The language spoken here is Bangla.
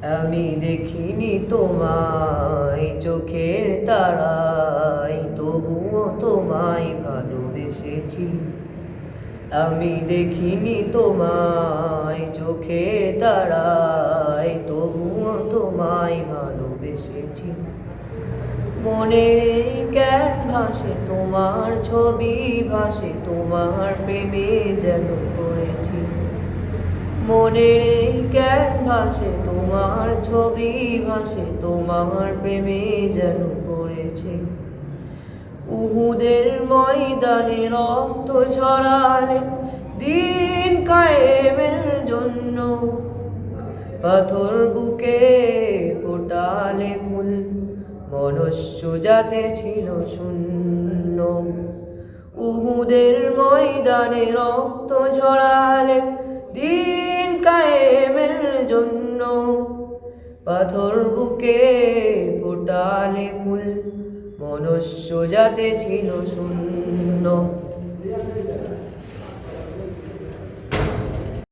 আমি দেখিনি তোমায় চোখের তারায়, তবুও তোমায় ভালোবেসেছি। আমি দেখিনি তোমায় চোখের তারায়, তবুও তোমায় ভালোবেসেছি। মনের এই ক্যানভাসে তোমার ছবি ভাসে, তোমার প্রেমে যেন পড়েছি। মনের এই ক্যানভাসে তোমার ছবি ভাসে, তোমার প্রেমে যেন পড়েছে। উহুদের ময়দানে রক্ত ঝরালে দিন কায়েমের জন্য, পাথর বুকে ফোটালে ফুল, মনুষ্য জাতে ছিল শূন্য। উহুদের ময়দানে রক্ত ঝরালে দিন কায়েমের জন্য, পাথর বুকে ফোটালে ফুল, মনুষ্য জাতে ছিল শূন্য।